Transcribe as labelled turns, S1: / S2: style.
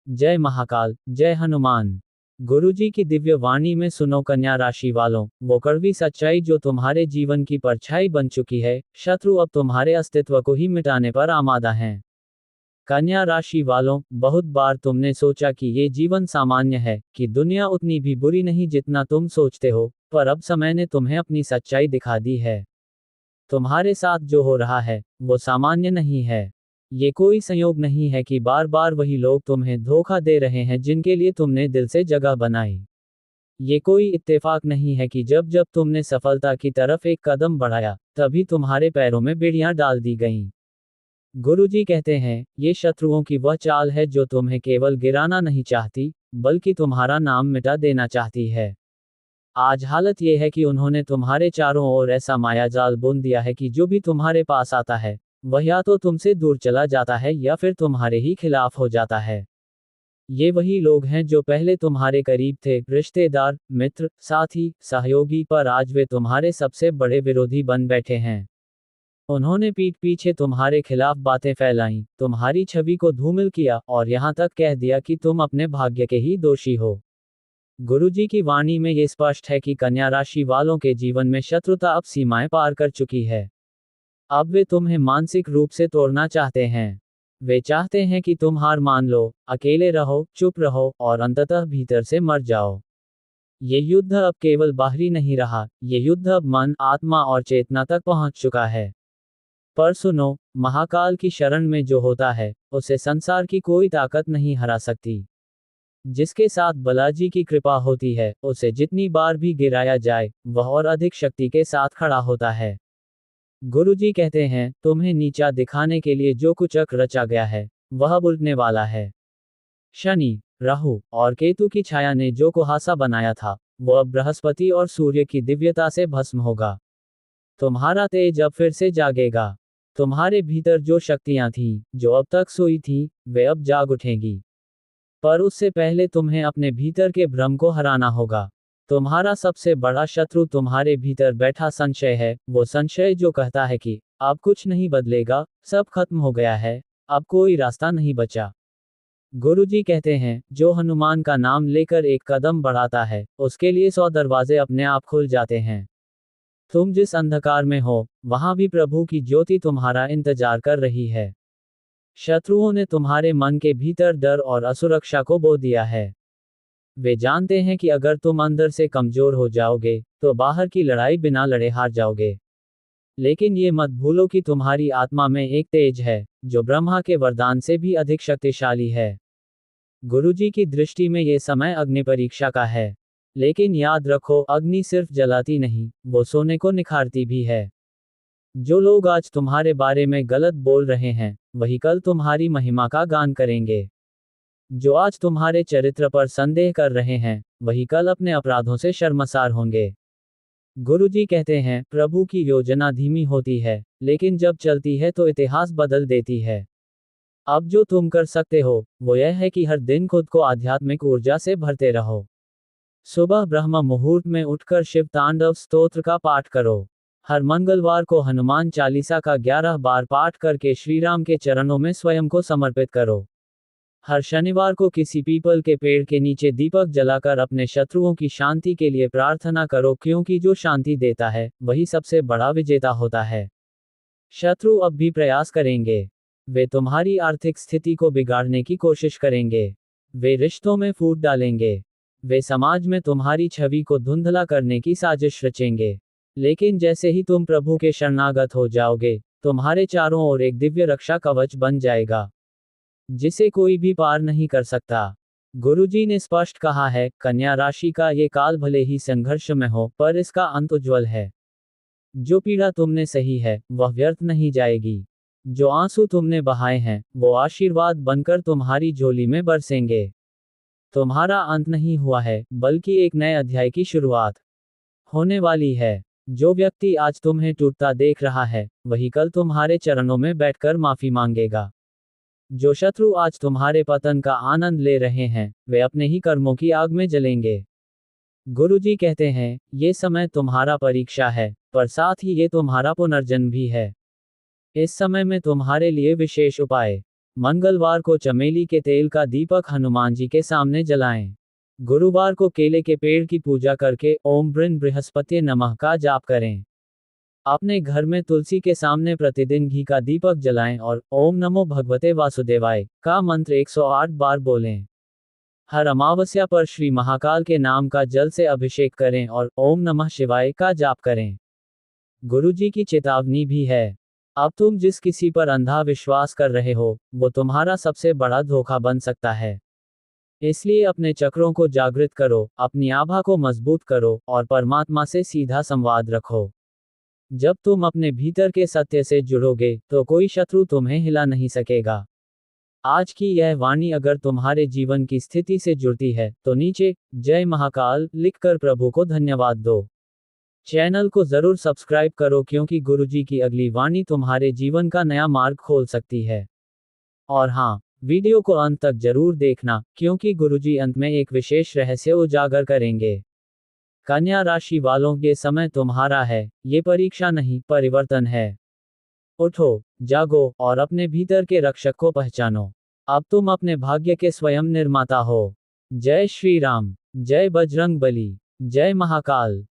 S1: जय महाकाल, जय हनुमान। गुरुजी की दिव्य वाणी में सुनो कन्या राशि वालों, वो कड़वी सच्चाई जो तुम्हारे जीवन की परछाई बन चुकी है। शत्रु अब तुम्हारे अस्तित्व को ही मिटाने पर आमादा हैं। कन्या राशि वालों, बहुत बार तुमने सोचा कि ये जीवन सामान्य है, कि दुनिया उतनी भी बुरी नहीं जितना तुम सोचते हो, पर अब समय ने तुम्हें अपनी सच्चाई दिखा दी है। तुम्हारे साथ जो हो रहा है, वो सामान्य नहीं है। ये कोई संयोग नहीं है कि बार बार वही लोग तुम्हें धोखा दे रहे हैं जिनके लिए तुमने दिल से जगह बनाई। ये कोई इत्तेफाक नहीं है कि जब जब तुमने सफलता की तरफ एक कदम बढ़ाया, तभी तुम्हारे पैरों में बेड़ियां डाल दी गईं। गुरुजी कहते हैं, ये शत्रुओं की वह चाल है जो तुम्हें केवल गिराना नहीं चाहती, बल्कि तुम्हारा नाम मिटा देना चाहती है। आज हालत यह है कि उन्होंने तुम्हारे चारों ओर ऐसा मायाजाल बुन दिया है कि जो भी तुम्हारे पास आता है, वह या तो तुमसे दूर चला जाता है या फिर तुम्हारे ही खिलाफ हो जाता है। ये वही लोग हैं जो पहले तुम्हारे करीब थे, रिश्तेदार, मित्र, साथी, सहयोगी, पर आज वे तुम्हारे सबसे बड़े विरोधी बन बैठे हैं। उन्होंने पीठ पीछे तुम्हारे खिलाफ बातें फैलाई, तुम्हारी छवि को धूमिल किया और यहाँ तक कह दिया कि तुम अपने भाग्य के ही दोषी हो। गुरुजी की वाणी में ये स्पष्ट है कि कन्या राशि वालों के जीवन में शत्रुता अब सीमाएं पार कर चुकी है। अब वे तुम्हें मानसिक रूप से तोड़ना चाहते हैं। वे चाहते हैं कि तुम हार मान लो, अकेले रहो, चुप रहो और अंततः भीतर से मर जाओ। ये युद्ध अब केवल बाहरी नहीं रहा, ये युद्ध अब मन, आत्मा और चेतना तक पहुंच चुका है। पर सुनो, महाकाल की शरण में जो होता है, उसे संसार की कोई ताकत नहीं हरा सकती। जिसके साथ बालाजी की कृपा होती है, उसे जितनी बार भी गिराया जाए, वह और अधिक शक्ति के साथ खड़ा होता है। गुरुजी कहते हैं, तुम्हें नीचा दिखाने के लिए जो कुछ रचा गया है, वह अब उलटने वाला है। शनि, राहु और केतु की छाया ने जो कुहासा बनाया था, वो अब बृहस्पति और सूर्य की दिव्यता से भस्म होगा। तुम्हारा तेज अब फिर से जागेगा। तुम्हारे भीतर जो शक्तियां थीं, जो अब तक सोई थीं, वे अब जाग उठेंगी। पर उससे पहले तुम्हें अपने भीतर के भ्रम को हराना होगा। तुम्हारा सबसे बड़ा शत्रु तुम्हारे भीतर बैठा संशय है, वो संशय जो कहता है कि अब कुछ नहीं बदलेगा, सब खत्म हो गया है, अब कोई रास्ता नहीं बचा। गुरुजी कहते हैं, जो हनुमान का नाम लेकर एक कदम बढ़ाता है, उसके लिए 100 दरवाजे अपने आप खुल जाते हैं। तुम जिस अंधकार में हो, वहां भी प्रभु की ज्योति तुम्हारा इंतजार कर रही है। शत्रुओं ने तुम्हारे मन के भीतर डर और असुरक्षा को बो दिया है। वे जानते हैं कि अगर तुम अंदर से कमजोर हो जाओगे, तो बाहर की लड़ाई बिना लड़े हार जाओगे। लेकिन ये मत भूलो कि तुम्हारी आत्मा में एक तेज है, जो ब्रह्मा के वरदान से भी अधिक शक्तिशाली है। गुरुजी की दृष्टि में ये समय अग्नि परीक्षा का है। लेकिन याद रखो, अग्नि सिर्फ जलाती नहीं, वो सोने को निखारती भी है। जो लोग आज तुम्हारे बारे में गलत बोल रहे हैं, वही कल तुम्हारी महिमा का गान करेंगे। जो आज तुम्हारे चरित्र पर संदेह कर रहे हैं, वही कल अपने अपराधों से शर्मसार होंगे। गुरुजी कहते हैं, प्रभु की योजना धीमी होती है, लेकिन जब चलती है तो इतिहास बदल देती है। अब जो तुम कर सकते हो, वो यह है कि हर दिन खुद को आध्यात्मिक ऊर्जा से भरते रहो। सुबह ब्रह्म मुहूर्त में उठकर शिव तांडव स्तोत्र का पाठ करो। हर मंगलवार को हनुमान चालीसा का 11 बार पाठ करके श्रीराम के चरणों में स्वयं को समर्पित करो। हर शनिवार को किसी पीपल के पेड़ के नीचे दीपक जलाकर अपने शत्रुओं की शांति के लिए प्रार्थना करो, क्योंकि जो शांति देता है, वही सबसे बड़ा विजेता होता है। शत्रु अब भी प्रयास करेंगे। वे तुम्हारी आर्थिक स्थिति को बिगाड़ने की कोशिश करेंगे। वे रिश्तों में फूट डालेंगे। वे समाज में तुम्हारी छवि को धुंधला करने की साजिश रचेंगे। लेकिन जैसे ही तुम प्रभु के शरणागत हो जाओगे, तुम्हारे चारों ओर एक दिव्य रक्षा कवच बन जाएगा, जिसे कोई भी पार नहीं कर सकता। गुरुजी ने स्पष्ट कहा है, कन्या राशि का ये काल भले ही संघर्ष में हो, पर इसका अंत उज्ज्वल है। जो पीड़ा तुमने सही है, वह व्यर्थ नहीं जाएगी। जो आंसू तुमने बहाए हैं, वो आशीर्वाद बनकर तुम्हारी झोली में बरसेंगे। तुम्हारा अंत नहीं हुआ है, बल्कि एक नए अध्याय की शुरुआत होने वाली है। जो व्यक्ति आज तुम्हें टूटता देख रहा है, वही कल तुम्हारे चरणों में बैठकर माफी मांगेगा। जो शत्रु आज तुम्हारे पतन का आनंद ले रहे हैं, वे अपने ही कर्मों की आग में जलेंगे। गुरुजी कहते हैं, ये समय तुम्हारा परीक्षा है, पर साथ ही ये तुम्हारा पुनर्जन्म भी है। इस समय में तुम्हारे लिए विशेष उपाय, मंगलवार को चमेली के तेल का दीपक हनुमान जी के सामने जलाएं। गुरुवार को केले के पेड़ की पूजा करके ओम बृन बृहस्पति नमः का जाप करें। अपने घर में तुलसी के सामने प्रतिदिन घी का दीपक जलाएं और ओम नमो भगवते वासुदेवाय का मंत्र 108 बार बोलें। हर अमावस्या पर श्री महाकाल के नाम का जल से अभिषेक करें और ओम नमः शिवाय का जाप करें। गुरुजी की चेतावनी भी है। अब तुम जिस किसी पर अंधा विश्वास कर रहे हो, वो तुम्हारा सबसे बड़ा धोखा बन सकता है। इसलिए अपने चक्रों को जागृत करो, अपनी आभा को मजबूत करो और परमात्मा से सीधा संवाद रखो। जब तुम अपने भीतर के सत्य से जुड़ोगे, तो कोई शत्रु तुम्हें हिला नहीं सकेगा। आज की यह वाणी अगर तुम्हारे जीवन की स्थिति से जुड़ती है, तो नीचे जय महाकाल लिखकर प्रभु को धन्यवाद दो। चैनल को जरूर सब्सक्राइब करो, क्योंकि गुरुजी की अगली वाणी तुम्हारे जीवन का नया मार्ग खोल सकती है। और हाँ, वीडियो को अंत तक जरूर देखना, क्योंकि गुरुजी अंत में एक विशेष रहस्य उजागर करेंगे। कन्या राशि वालों, ये समय तुम्हारा है, ये परीक्षा नहीं, परिवर्तन है। उठो, जागो और अपने भीतर के रक्षक को पहचानो। अब तुम अपने भाग्य के स्वयं निर्माता हो। जय श्री राम, जय बजरंग बली, जय महाकाल।